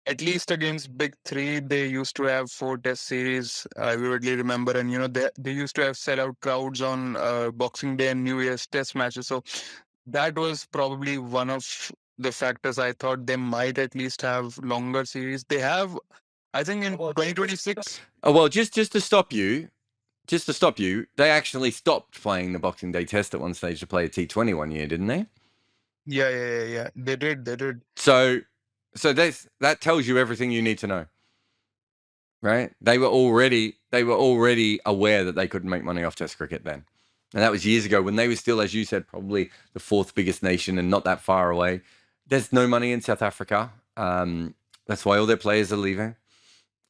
at least against big three, they used to have 4 test series. I vividly remember, and they used to have sellout crowds on Boxing Day and New Year's test matches. So that was probably one of the factors. I thought they might at least have longer series. They have, I think, in 2026. Oh, well, just to stop you, they actually stopped playing the Boxing Day Test at one stage to play a T20 one year, didn't they? Yeah. They did. So that tells you everything you need to know, right? They were already aware that they couldn't make money off Test cricket then, and that was years ago when they were still, as you said, probably the 4th biggest nation and not that far away. There's no money in South Africa. That's why all their players are leaving.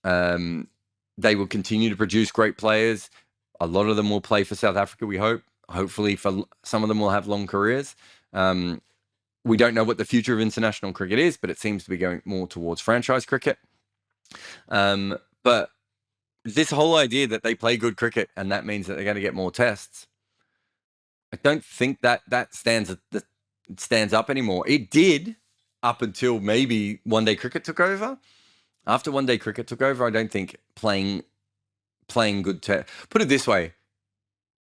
They will continue to produce great players. A lot of them will play for South Africa, we hope. Hopefully, for some of them will have long careers. We don't know what the future of international cricket is, but it seems to be going more towards franchise cricket. But this whole idea that they play good cricket and that means that they're going to get more tests, I don't think that stands up anymore. It did up until maybe one day cricket took over. After one day cricket took over, I don't think playing good tests. Put it this way,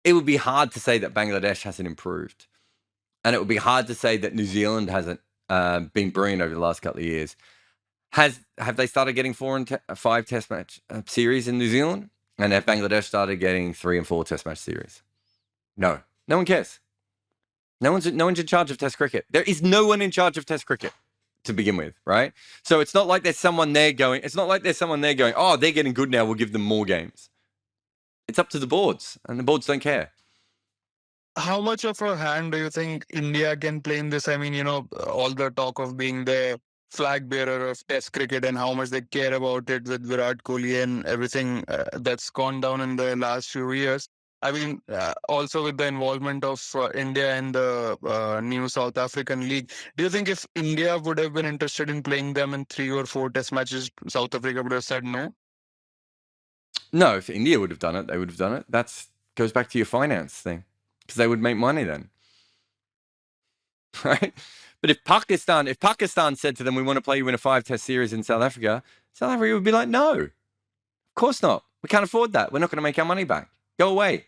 it would be hard to say that Bangladesh hasn't improved, and it would be hard to say that New Zealand hasn't been brilliant over the last couple of years. Have they started getting 4 and 5 test match series in New Zealand? And have Bangladesh started getting 3 and 4 test match series? No. No one cares. No one's in charge of test cricket. There is no one in charge of test cricket to begin with, right? So it's not like there's someone there going, oh, they're getting good now, we'll give them more games. It's up to the boards, and the boards don't care. How much of a hand do you think India can play in this? I mean, all the talk of being the flag bearer of Test cricket and how much they care about it with Virat Kohli and everything that's gone down in the last few years. I mean, also with the involvement of India in the new South African League, do you think if India would have been interested in playing them in 3 or 4 Test matches, South Africa would have said no? No, if India would have done it, they would have done it. That goes back to your finance thing, because they would make money then. Right? But if Pakistan said to them, we want to play you in a 5-test series in South Africa would be like, no, of course not. We can't afford that. We're not going to make our money back. Go away.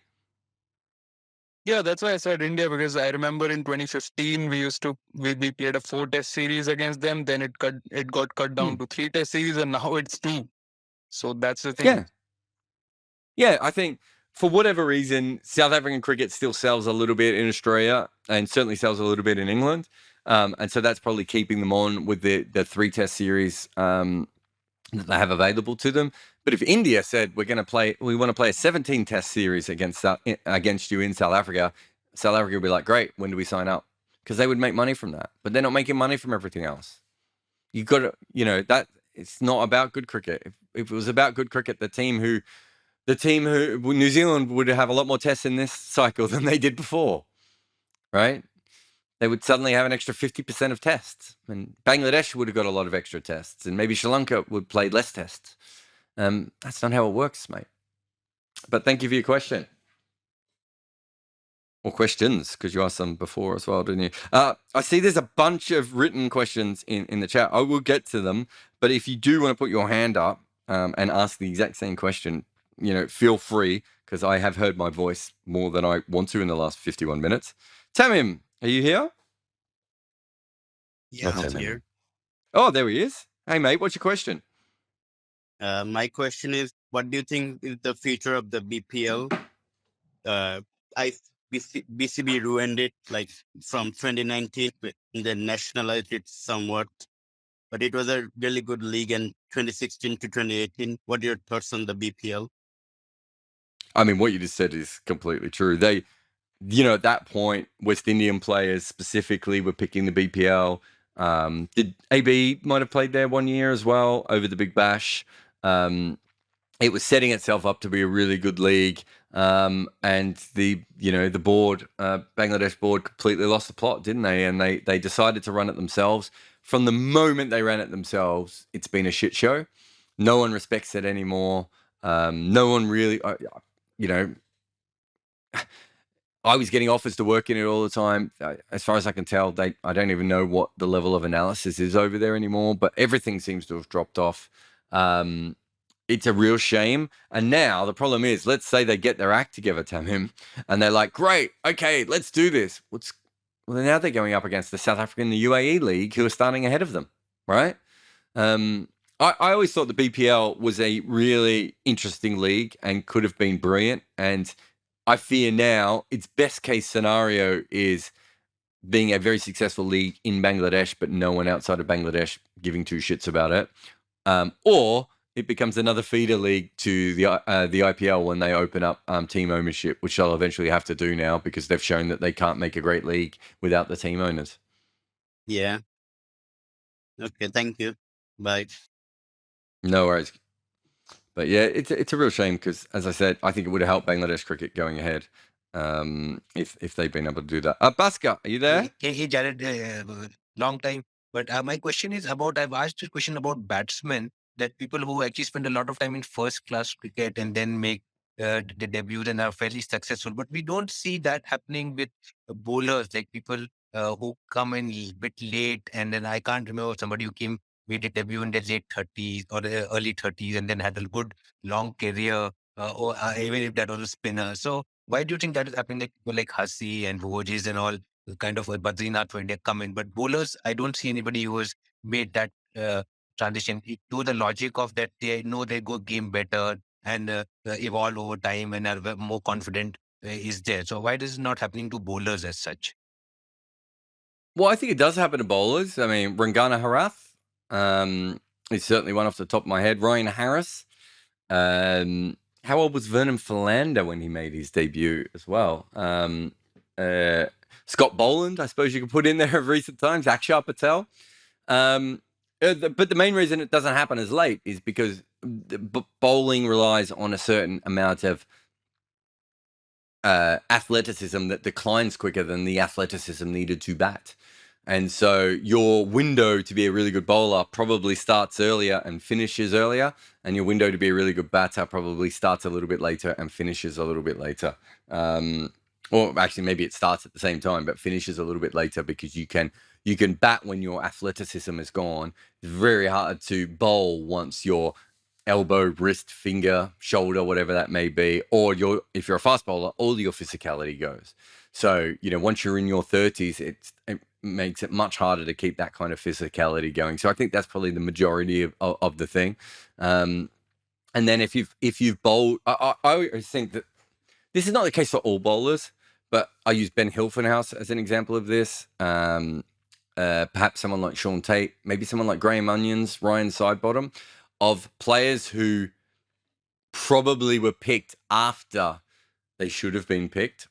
Yeah, that's why I said India, because I remember in 2015 we played a 4-test series against them. Then it got cut down to 3-test series, and now it's 2. So that's the thing. Yeah, I think for whatever reason, South African cricket still sells a little bit in Australia, and certainly sells a little bit in England. And so that's probably keeping them on with the 3-test series that they have available to them. But if India said we want to play a 17-test series against you in South Africa would be like, great, when do we sign up? Because they would make money from that. But they're not making money from everything else. You got to, that it's not about good cricket. If it was about good cricket, the team who New Zealand would have a lot more tests in this cycle than they did before, right? They would suddenly have an extra 50% of tests, and Bangladesh would have got a lot of extra tests, and maybe Sri Lanka would play less tests. That's not how it works, mate. But thank you for your question. Or questions, because you asked them before as well, didn't you? I see there's a bunch of written questions in the chat. I will get to them, but if you do want to put your hand up and ask the exact same question, feel free, because I have heard my voice more than I want to in the last 51 minutes. Tamim, are you here? Yeah, I'm here. Oh, there he is. Hey, mate, what's your question? My question is, what do you think is the future of the BPL? BCB ruined it, like from 2019, and then nationalized it somewhat. But it was a really good league in 2016 to 2018. What are your thoughts on the BPL? I mean, what you just said is completely true. They, at that point, West Indian players specifically were picking the BPL. Did AB might have played there one year as well over the Big Bash. It was setting itself up to be a really good league. And the board, Bangladesh board, completely lost the plot, didn't they? And they decided to run it themselves. From the moment they ran it themselves, it's been a shit show. No one respects it anymore. No one really, I was getting offers to work in it all the time. As far as I can tell, I don't even know what the level of analysis is over there anymore, but everything seems to have dropped off. It's a real shame. And now the problem is, let's say they get their act together, Tamim, and they're like, great, okay, let's do this. Well, now they're going up against the South African and the UAE League, who are starting ahead of them, right? I always thought the BPL was a really interesting league and could have been brilliant. And I fear now its best case scenario is being a very successful league in Bangladesh, but no one outside of Bangladesh giving two shits about it. Or it becomes another feeder league to the IPL when they open up team ownership, which they'll eventually have to do now because they've shown that they can't make a great league without the team owners. Yeah. Okay, thank you. Bye. No worries. But yeah, it's a real shame because, as I said, I think it would have helped Bangladesh cricket going ahead if they'd been able to do that. Bhaskar, are you there? Hey, Jarrod, long time. But my question is about, I've asked this question about batsmen. that people who actually spend a lot of time in first class cricket and then make the debuts and are fairly successful. But we don't see that happening with bowlers, like people who come in a bit late. And then I can't remember somebody who made a debut in their late 30s or the early 30s and then had a good long career, or even if that was a spinner. So why do you think that is happening? Like people like Hasi and Bhojis and all kind of Badrinath for India come in, but bowlers, I don't see anybody who has made that transition to the logic of that they know they go game better and evolve over time and are more confident is there. So why is it not happening to bowlers as such? Well, I think it does happen to bowlers. I mean, Rangana Harath is certainly one off the top of my head. Ryan Harris. How old was Vernon Philander when he made his debut as well? Scott Boland, I suppose you could put in there of recent times. Akshar Patel. But the main reason it doesn't happen as late is because bowling relies on a certain amount of athleticism that declines quicker than the athleticism needed to bat. And so your window to be a really good bowler probably starts earlier and finishes earlier, and your window to be a really good batter probably starts a little bit later and finishes a little bit later. Or actually, maybe it starts at the same time, but finishes a little bit later because you can bat when your athleticism is gone. It's very hard to bowl once your elbow, wrist, finger, shoulder, whatever that may be, or if you're a fast bowler, all your physicality goes. So, once you're in your 30s, it makes it much harder to keep that kind of physicality going. So I think that's probably the majority of the thing. And then if you've bowled, I always think that this is not the case for all bowlers, but I use Ben Hilfenhaus as an example of this. Perhaps someone like Sean Tate, maybe someone like Graham Onions, Ryan Sidebottom, of players who probably were picked after they should have been picked.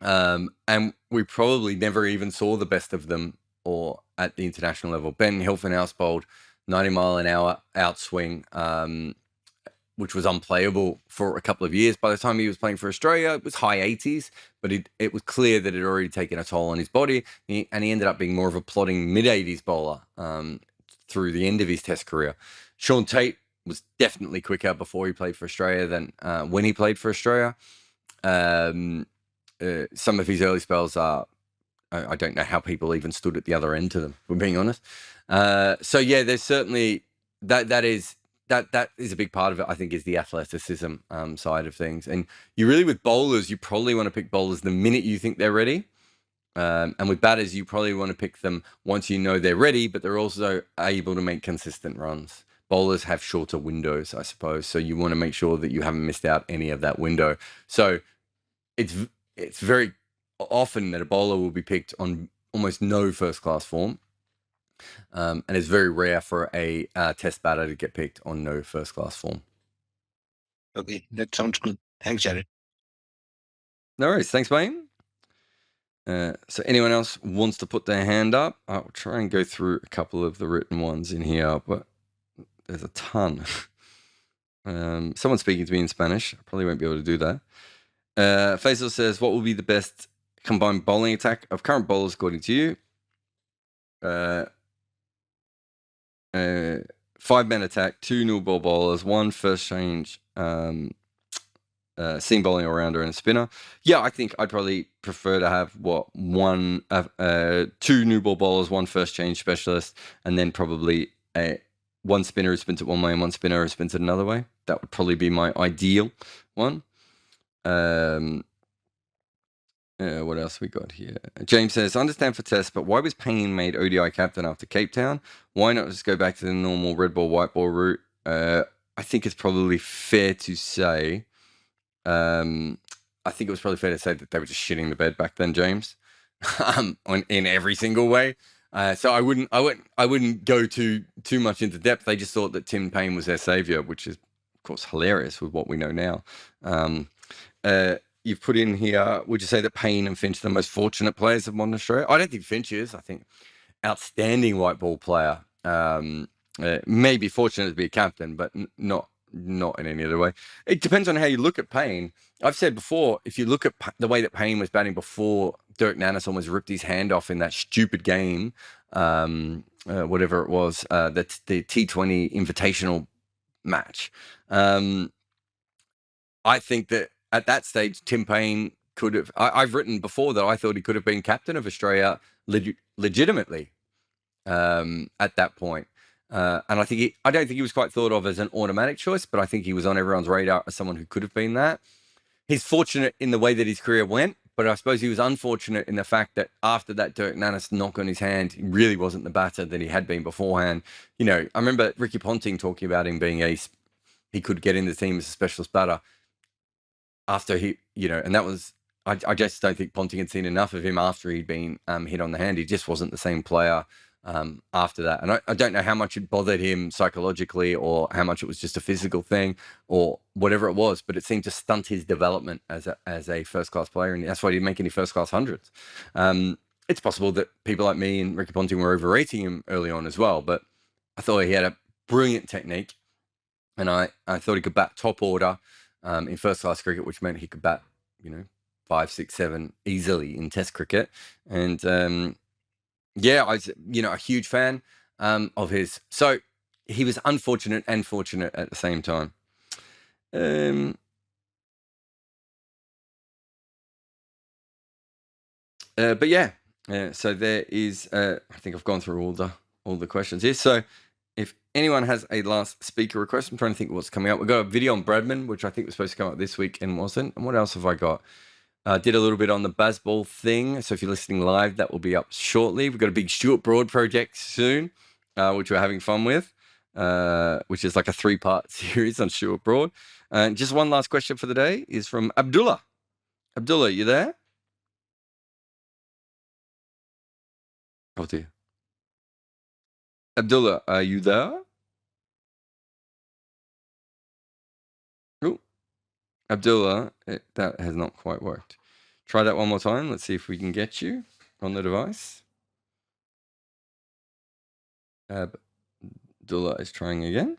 And we probably never even saw the best of them or at the international level. Ben Hilfenhaus bowled 90-mile-an-hour outswing, which was unplayable for a couple of years. By the time he was playing for Australia, it was high 80s, but it was clear that it had already taken a toll on his body, and he ended up being more of a plodding mid-80s bowler through the end of his Test career. Sean Tate was definitely quicker before he played for Australia than when he played for Australia. Some of his early spells are, I don't know how people even stood at the other end to them, if we're being honest. So yeah, there's certainly that is a big part of it, I think, is the athleticism side of things. And you really, with bowlers, you probably want to pick bowlers the minute you think they're ready. And with batters, you probably want to pick them once you know they're ready, but they're also able to make consistent runs. Bowlers have shorter windows, I suppose. So you want to make sure that you haven't missed out any of that window. So it's very often that a bowler will be picked on almost no first-class form. And it's very rare for a test batter to get picked on no first-class form. Okay, that sounds good. Thanks, Jarrod. No worries. Thanks, mate. So anyone else wants to put their hand up? I'll try and go through a couple of the written ones in here, but there's a ton. Someone's speaking to me in Spanish. I probably won't be able to do that. Faisal says, what will be the best combined bowling attack of current bowlers according to you? 5-man attack, 2 new ball bowlers, 1 first change seam bowling all-rounder and a spinner. Yeah, I think I'd probably prefer to have 2 new ball bowlers, 1 first change specialist, and then probably 1 spinner who spins it one way and 1 spinner who spins it another way. That would probably be my ideal one. What else we got here? James says, understand for Test, but why was Payne made ODI captain after Cape Town? Why not just go back to the normal red ball, white ball route? I think it's probably fair to say, I think it was probably fair to say that they were just shitting the bed back then, James, in every single way. So I wouldn't go too much into depth. They just thought that Tim Payne was their savior, which is, of course, hilarious with what we know now. You've put in here, would you say that Payne and Finch are the most fortunate players of modern Australia? I don't think Finch is. I think outstanding white ball player. Maybe fortunate to be a captain, but not not in any other way. It depends on how you look at Payne. I've said before, if you look at the way that Payne was batting before Dirk Nannes almost ripped his hand off in that stupid game, whatever it was, that's the T20 Invitational match. I think that at that stage, Tim Payne could have. I've written before that I thought he could have been captain of Australia legitimately at that point. And I don't think he was quite thought of as an automatic choice, but I think he was on everyone's radar as someone who could have been that. He's fortunate in the way that his career went, but I suppose he was unfortunate in the fact that after that Dirk Nannes knock on his hand, he really wasn't the batter that he had been beforehand. You know, I remember Ricky Ponting talking about him being he could get in the team as a specialist batter after he, you know, and that was, I just don't think Ponting had seen enough of him after he'd been hit on the hand. He just wasn't the same player after that. And I don't know how much it bothered him psychologically or how much it was just a physical thing or whatever it was, but it seemed to stunt his development as a first-class player, and that's why he didn't make any first-class hundreds. It's possible that people like me and Ricky Ponting were overrating him early on as well, but I thought he had a brilliant technique, and I thought he could bat top order in first-class cricket, which meant he could bat, you know, 5, 6, 7 easily in Test cricket. And yeah, I was, you know, a huge fan of his. So he was unfortunate and fortunate at the same time. But yeah, so there is. I think I've gone through all the questions here. So if anyone has a last speaker request, I'm trying to think what's coming up. We've got a video on Bradman, which I think was supposed to come up this week and wasn't. And what else have I got? Did a little bit on the Bazball thing. So if you're listening live, that will be up shortly. We've got a big Stuart Broad project soon, which we're having fun with, which is like a 3-part series on Stuart Broad. And just one last question for the day is from Abdullah. Abdullah, you there? Oh dear. Abdullah, are you there? Oh, Abdullah, that has not quite worked. Try that one more time. Let's see if we can get you on the device. Abdullah is trying again.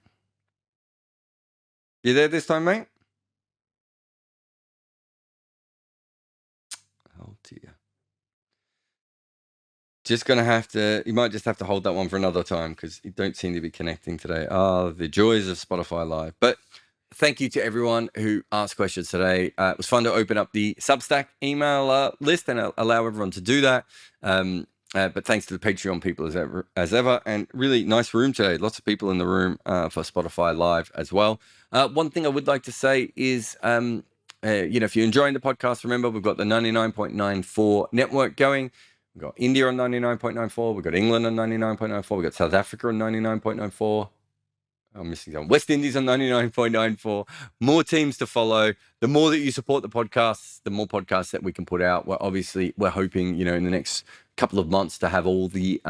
You there this time, mate? Oh dear. Just gonna have to. You might just have to hold that one for another time because you don't seem to be connecting today. Oh, the joys of Spotify Live. But thank you to everyone who asked questions today. It was fun to open up the Substack email list and allow everyone to do that. But thanks to the Patreon people as ever, and really nice room today. Lots of people in the room for Spotify Live as well. One thing I would like to say is, you know, if you're enjoying the podcast, remember we've got the 99.94 network going. We've got India on 99.94. We've got England on 99.94. We've got South Africa on 99.94. I'm missing some. West Indies on 99.94. More teams to follow. The more that you support the podcasts, the more podcasts that we can put out. We're hoping, you know, in the next couple of months to have all the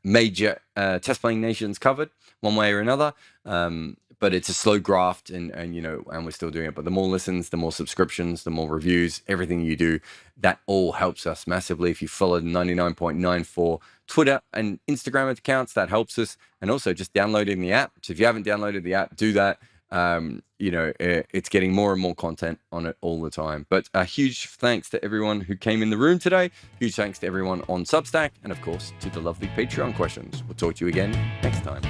major test playing nations covered one way or another. But it's a slow graft, and you know, and we're still doing it. But the more listens, the more subscriptions, the more reviews, everything you do, that all helps us massively. If you follow the 99.94 Twitter and Instagram accounts, that helps us. And also just downloading the app. So if you haven't downloaded the app, do that. You know, it's getting more and more content on it all the time. But a huge thanks to everyone who came in the room today. Huge thanks to everyone on Substack, and of course to the lovely Patreon questions. We'll talk to you again next time.